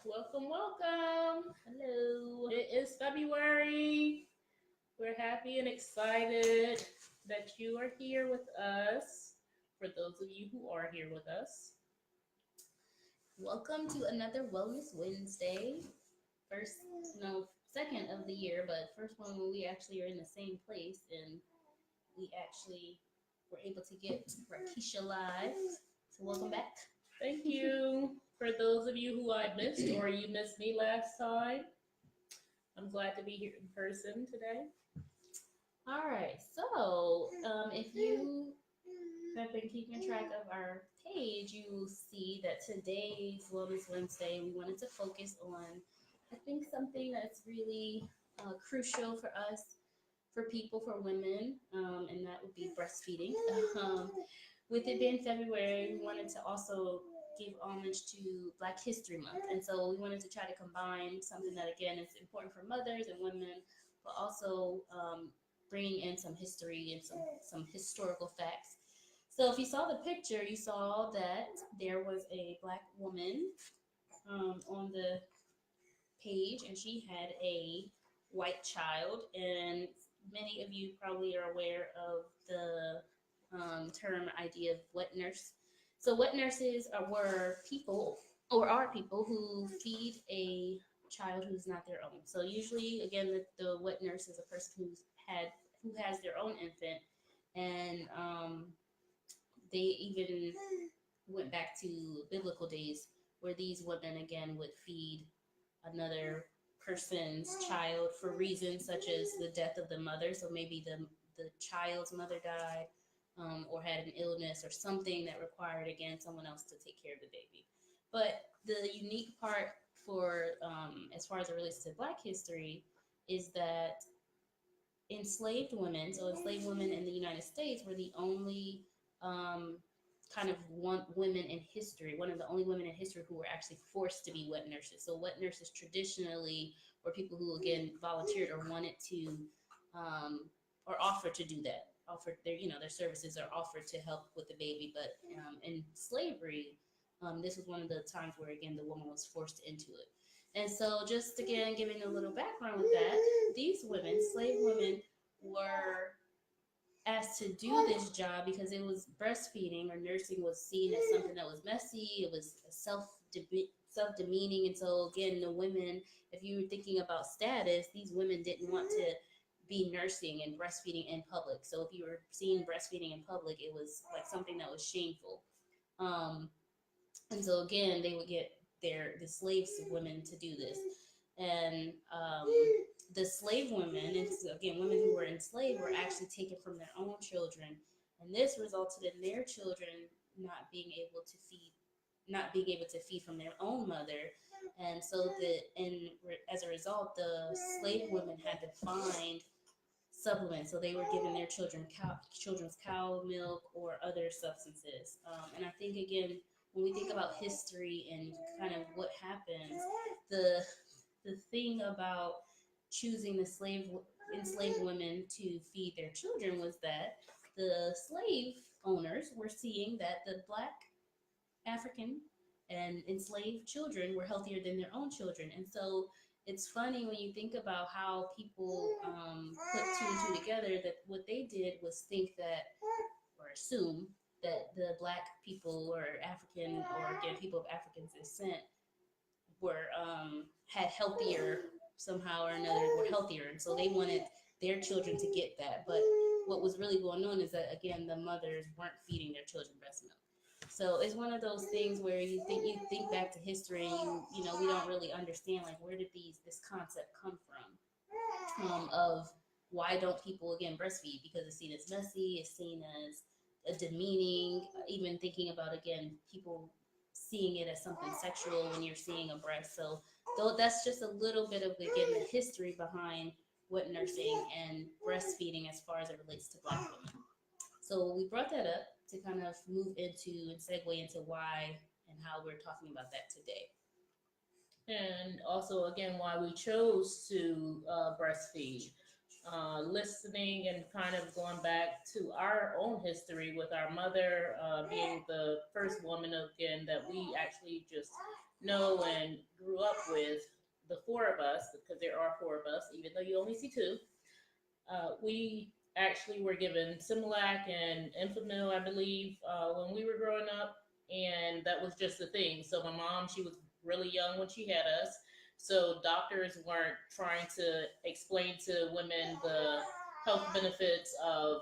Welcome, welcome. Hello. It is February. We're happy and excited that you are here with us. For those of you who are here with us, Welcome to another Wellness Wednesday. First, second of the year, but first one when we actually are in the same place and we actually were able to get Rakisha live. So welcome back. thank you. For those of you who I missed or you missed me last time, I'm glad to be here in person today. All right. So, if you have been keeping track of our page, you will see that today's Wellness Wednesday, we wanted to focus on, I think, something that's really crucial for us, for people, for women, and that would be breastfeeding. Um, with it being February, we wanted to also give homage to Black History Month. And so we wanted to try to combine something that, again, is important for mothers and women, but also bringing in some history and some historical facts. So if you saw the picture, you saw that there was a Black woman on the page, and she had a white child. And many of you probably are aware of the term idea of wet nurse. So wet nurses were people or are people who feed a child who's not their own. So usually, again, the wet nurse is a person who has their own infant, and they even went back to biblical days where these women again would feed another person's child for reasons such as the death of the mother. So maybe the child's mother died, or had an illness or something that required again someone else to take care of the baby. But the unique part for as far as it relates to Black history is that enslaved women in the United States were the only kind of one of the only women in history who were actually forced to be wet nurses. So wet nurses traditionally were people who again volunteered or wanted to or offered to do that. Offered their services are offered to help with the baby. But in slavery, this was one of the times where again the woman was forced into it. And so just again giving a little background with that, these women, slave women, were asked to do this job because it was breastfeeding or nursing was seen as something that was messy. It was self demeaning, and so again, the women, if you were thinking about status, these women didn't want to be nursing and breastfeeding in public. So if you were seeing breastfeeding in public, it was like something that was shameful. Um, and so again, they would get the slaves women to do this, and the slave women, and so again, women who were enslaved, were actually taken from their own children, and this resulted in their children not being able to feed, not being able to feed from their own mother, and so as a result, the slave women had to find supplements. So they were giving their children's cow milk or other substances. And I think again, when we think about history and kind of what happens, the thing about choosing the enslaved women to feed their children was that the slave owners were seeing that the Black African and enslaved children were healthier than their own children. And so it's funny when you think about how people put two and two together, that what they did was think that, or assume that the Black people or African, or again, people of African descent were had healthier, somehow or another, were healthier. And so they wanted their children to get that. But what was really going on is that, again, the mothers weren't feeding their children breast milk. So it's one of those things where you think back to history, and we don't really understand, like, where did this concept come from, of why don't people again breastfeed, because it's seen as messy, it's seen as a demeaning, even thinking about again people seeing it as something sexual when you're seeing a breast. So though that's just a little bit of again the history behind wet nursing and breastfeeding as far as it relates to Black women. So we brought that up to kind of move into and segue into why and how we're talking about that today. And also, again, why we chose to breastfeed. Listening and kind of going back to our own history with our mother being the first woman again that we actually just know and grew grew up with, the four of us, because there are four of us, even though you only see two, we actually were given Similac and Infamil, I believe, when we were growing up, and that was just the thing. So my mom, she was really young when she had us, so doctors weren't trying to explain to women the health benefits of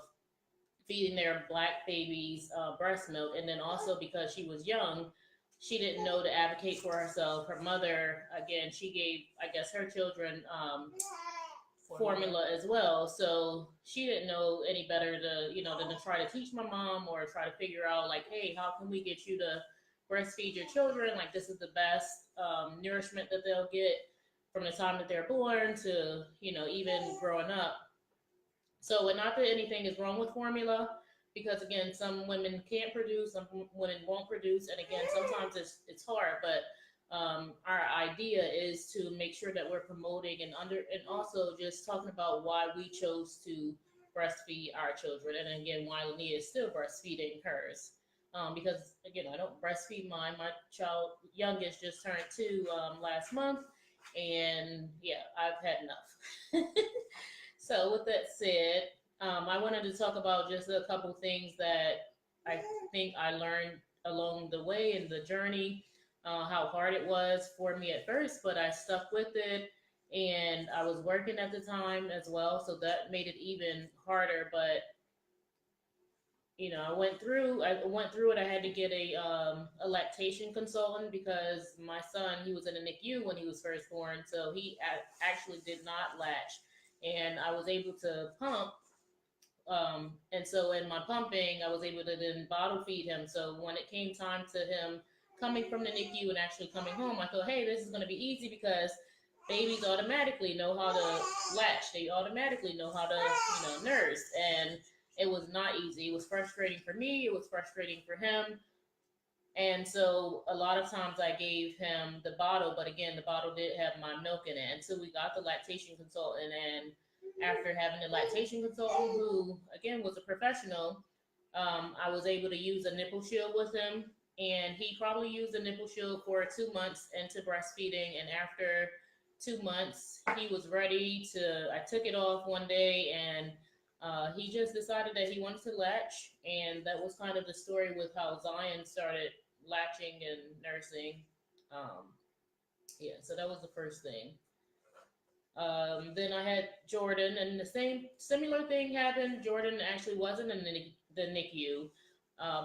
feeding their black babies breast milk. And then also because she was young, she didn't know to advocate for herself. Her mother, again, she gave, I guess, her children formula as well. So she didn't know any better to, than to try to teach my mom or try to figure out, like, hey, how can we get you to breastfeed your children? Like, this is the best nourishment that they'll get from the time that they're born to, even growing up. So, and not that anything is wrong with formula, because again, some women can't produce, some women won't produce, and again, sometimes it's hard. But our idea is to make sure that we're promoting and also just talking about why we chose to breastfeed our children, and again, why Lania is still breastfeeding hers. Because again, I don't breastfeed mine. My child youngest just turned 2 last month, and yeah, I've had enough. So, with that said, I wanted to talk about just a couple things that I think I learned along the way in the journey, how hard it was for me at first, but I stuck with it. And I was working at the time as well, so that made it even harder. But I went through it. I had to get a lactation consultant because my son, he was in a NICU when he was first born, so he actually did not latch, and I was able to pump. And so in my pumping, I was able to then bottle feed him. So when it came time to him coming from the NICU and actually coming home, I thought, hey, this is going to be easy because babies automatically know how to latch. They automatically know how to, nurse. And it was not easy. It was frustrating for me. It was frustrating for him. And so a lot of times I gave him the bottle, but again, the bottle did have my milk in it. And so we got the lactation consultant, and after having the lactation consultant, who again was a professional, I was able to use a nipple shield with him, and he probably used a nipple shield for 2 months into breastfeeding. And after 2 months, he was ready to. I took it off one day, and he just decided that he wanted to latch, and that was kind of the story with how Zion started latching and nursing. Um, yeah, so that was the first thing. Then I had Jordan, and the same similar thing happened. Jordan actually wasn't in the NICU,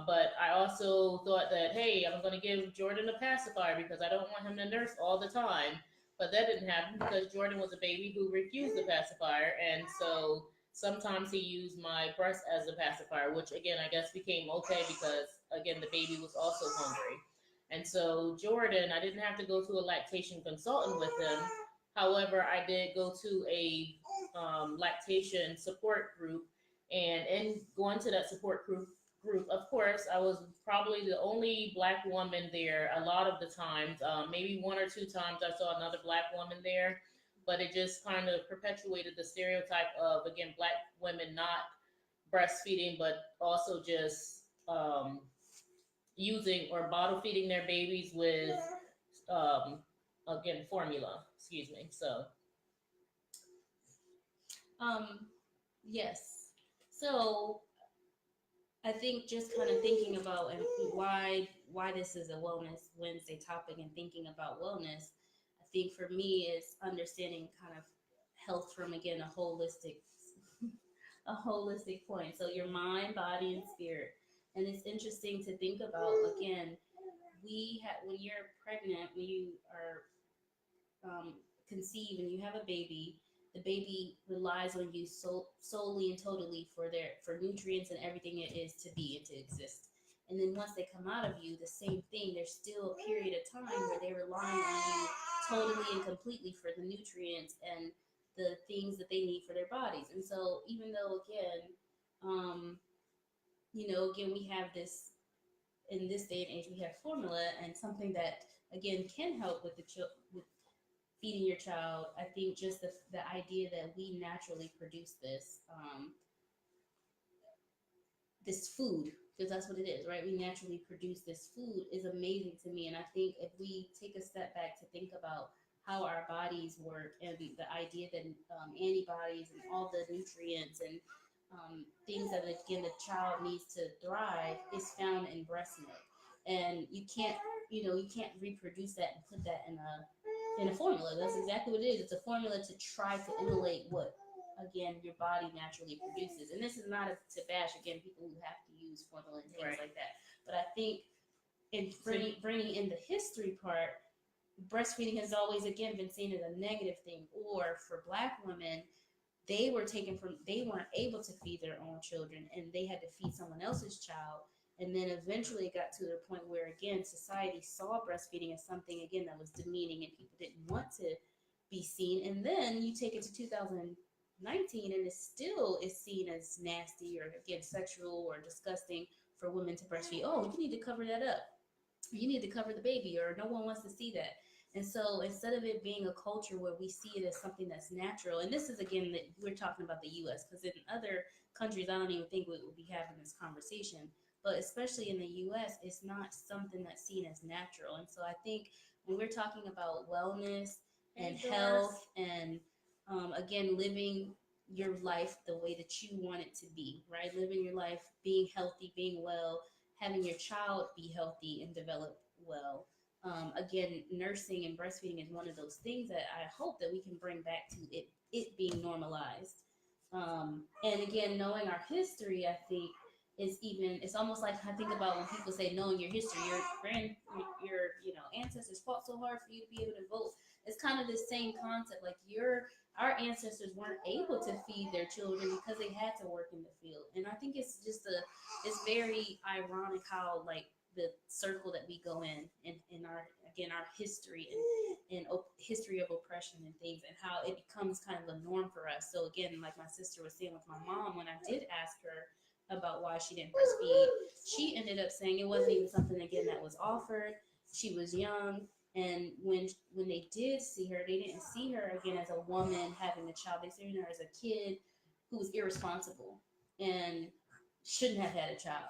but I also thought that, hey, I'm going to give Jordan a pacifier because I don't want him to nurse all the time. But that didn't happen because Jordan was a baby who refused the pacifier, and so sometimes he used my breast as a pacifier, which again I guess became okay because again the baby was also hungry. And so Jordan, I didn't have to go to a lactation consultant with him. However, I did go to a lactation support group, and in going to that support group, of course, I was probably the only black woman there. A lot of the times, maybe one or two times, I saw another black woman there, but it just kind of perpetuated the stereotype of again black women not breastfeeding, but also just using or bottle feeding their babies with um, again formula. Excuse me. So Um, yes. So I think just kind of thinking about and why this is a Wellness Wednesday topic and thinking about wellness, I think for me is understanding kind of health from again a holistic point. So your mind, body, and spirit. And it's interesting to think about again. When you're pregnant, when you are conceive and you have a baby, the baby relies on you solely and totally for nutrients and everything it is to be and to exist. And then once they come out of you, the same thing. There's still a period of time where they're relying on you totally and completely for the nutrients and the things that they need for their bodies. And so even though um, again we have this in this day and age we have formula and something that again can help with with feeding your child. I think just the idea that we naturally produce this food, because that's what it is, right? We naturally produce this food is amazing to me. And I think if we take a step back to think about how our bodies work and the idea that antibodies and all the nutrients and things that again the child needs to thrive is found in breast milk, and you can't reproduce that and put that in a formula. That's exactly what it is. It's a formula to try to emulate what again your body naturally produces. And this is not to bash again people who have to use formula and things Right. like that. But I think in So, bringing in the history part, breastfeeding has always again been seen as a negative thing. Or for Black women, they weren't able to feed their own children and they had to feed someone else's child. And then eventually it got to the point where again society saw breastfeeding as something again that was demeaning and people didn't want to be seen. And then you take it to 2019 and it still is seen as nasty or again sexual or disgusting for women to breastfeed. Oh, you need to cover that up, you need to cover the baby, or no one wants to see that. And so instead of it being a culture where we see it as something that's natural, and this is again that we're talking about the US, because in other countries I don't even think we would be having this conversation. But especially in the US, it's not something that's seen as natural. And so I think when we're talking about wellness and hey, Doris. health and again living your life the way that you want it to be, right? Living your life, being healthy, being well, having your child be healthy and develop well. Again, nursing and breastfeeding is one of those things that I hope that we can bring back to it being normalized. And again, knowing our history, I think it's almost like I think about when people say knowing your history, your ancestors fought so hard for you to be able to vote. It's kind of the same concept. Like our ancestors weren't able to feed their children because they had to work in the field. And I think it's very ironic how like the circle that we go in our history and history of oppression and things, and how it becomes kind of a norm for us. So again, like my sister was saying with my mom, when I did ask her about why she didn't breastfeed, she ended up saying it wasn't even something again that was offered. She was young, and when they did see her, they didn't see her again as a woman having a child. They seen her as a kid who was irresponsible and shouldn't have had a child,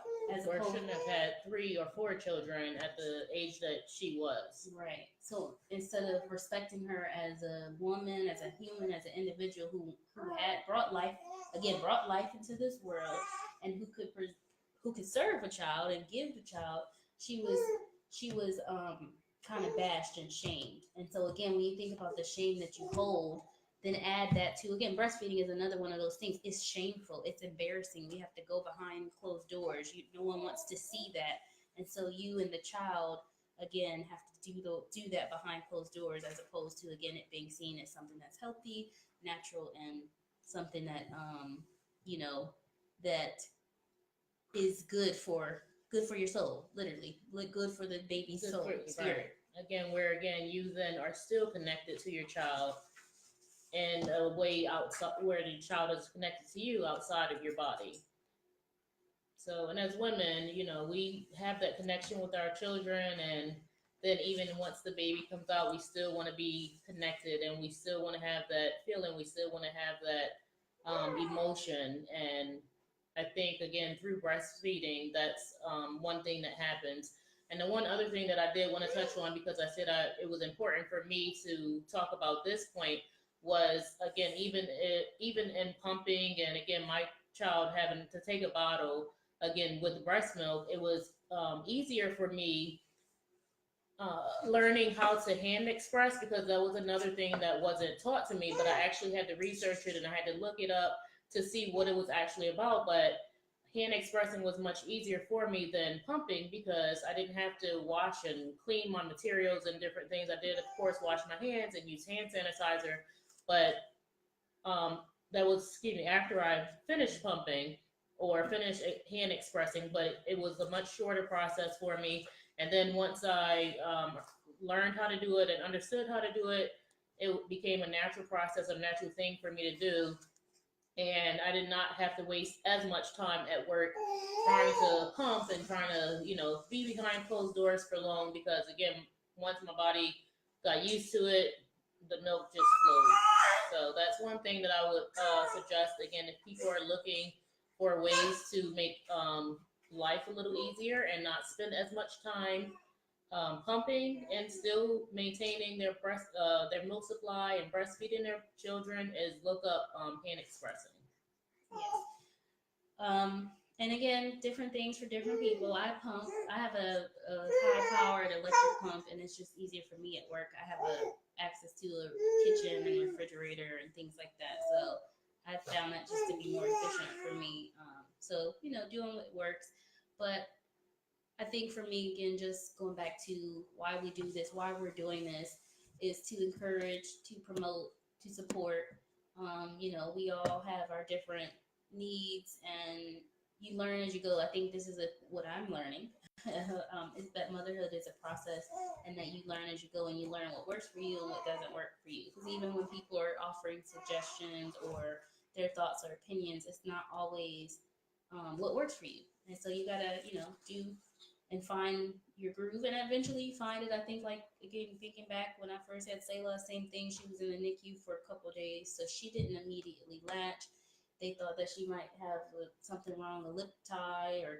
or shouldn't have had 3 or 4 children at the age that she was. right. So instead of respecting her as a woman, as a human, as an individual who had brought life into this world, and who could serve a child and give the child, she was kind of bashed and shamed. And so again, when you think about the shame that you hold, then add that to again, breastfeeding is another one of those things. It's shameful, it's embarrassing. We have to go behind closed doors. No one wants to see that, and so you and the child again have to do that behind closed doors, as opposed to again it being seen as something that's healthy, natural, and something that you know that is good for your soul, literally, like good for the baby's Good soul, for, right. spirit. Again, where again you then are still connected to your child in a way outside where the child is connected to you outside of your body. So, and as women, we have that connection with our children, and then even once the baby comes out, we still want to be connected, and we still want to have that feeling. We still want to have that emotion, and I think again through breastfeeding, that's one thing that happens. And the one other thing that I did want to touch on, because I said it was important for me to talk about this point, was again even in pumping, and again my child having to take a bottle again with breast milk, it was easier for me learning how to hand express, because that was another thing that wasn't taught to me, but I actually had to research it and I had to look it up to see what it was actually about. But hand expressing was much easier for me than pumping, because I didn't have to wash and clean my materials and different things. I did, of course, wash my hands and use hand sanitizer, but that was, excuse me, after I finished pumping or finished hand expressing, but it was a much shorter process for me. And then once I learned how to do it and understood how to do it, it became a natural process, a natural thing for me to do. And I did not have to waste as much time at work trying to pump and trying to, be behind closed doors for long, because again, once my body got used to it, the milk just flowed. So that's one thing that I would suggest. Again, if people are looking for ways to make life a little easier and not spend as much time pumping and still maintaining their milk supply and breastfeeding their children is look up pan expressing. Yes. And again, different things for different people. I pump. I have a high-powered electric pump, and it's just easier for me at work. I have access to a kitchen and refrigerator and things like that. So I found that just to be more efficient for me. So doing what works. But I think for me, again, just going back to why we do this, why we're doing this, is to encourage, to promote, to support. We all have our different needs, and you learn as you go. I think this is what I'm learning is that motherhood is a process, and that you learn as you go, and you learn what works for you and what doesn't work for you. Because even when people are offering suggestions or their thoughts or opinions, it's not always what works for you. And so you gotta, do and find your groove, and eventually you find it. I think, like, again, thinking back when I first had Selah, same thing. She was in the NICU for a couple of days, so she didn't immediately latch. They thought that she might have something wrong, a lip tie, or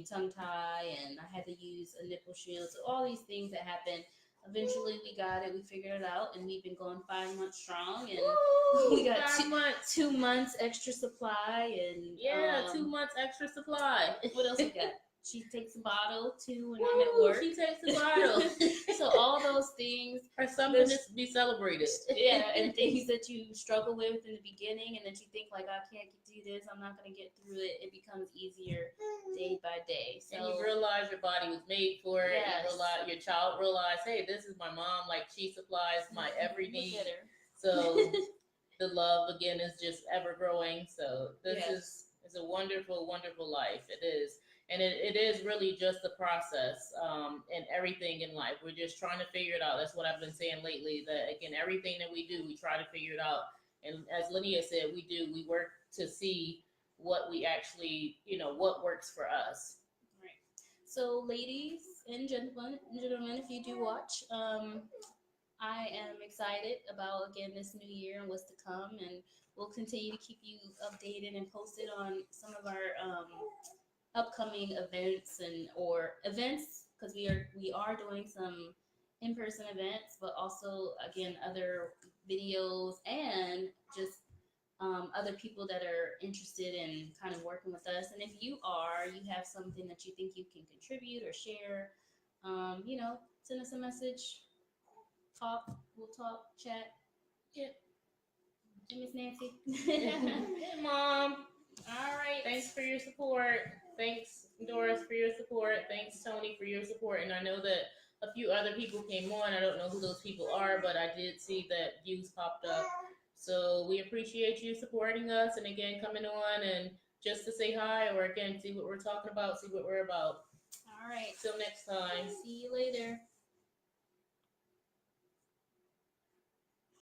tongue tie, and I had to use a nipple shield. So all these things that happened. Eventually, we got it. We figured it out, and we've been going 5 months strong, and Woo, we got 5 months. 2 months extra supply, and Yeah, 2 months extra supply. what else we got? She takes a bottle too when I'm at Woo, work. she takes a bottle. So all those things Or something to be celebrated. yeah, and things that you struggle with in the beginning, and that you think like, I can't do this, I'm not gonna get through it. It becomes easier day by day. So And you realize your body was made for it. Yes. You realize your child realize, hey, this is my mom. Like she supplies my every Look need. at her. So the love again is just ever growing. So this Yes. is a wonderful, wonderful life. It is. And it is really just a process and everything in life. We're just trying to figure it out. That's what I've been saying lately. That again, everything that we do, we try to figure it out. And as Linnea said, we work to see what we actually, what works for us. Right. So, ladies and gentlemen, if you do watch, I am excited about, again, this new year and what's to come, and we'll continue to keep you updated and posted on some of our upcoming events because we are doing some in-person events, but also, again, other videos, and just other people that are interested in kind of working with us. And if you have something that you think you can contribute or share, send us a message. We'll talk, chat. Yeah. Hey, Miss Nancy. Hey, Mom. All right. Thanks for your support. Thanks, Doris, for your support. Thanks, Tony, for your support. And I know that a few other people came on. I don't know who those people are, but I did see that views popped up. So we appreciate you supporting us, and again, coming on and just to say hi, or again, see what we're talking about, see what we're about. All right. Till next time. See you later.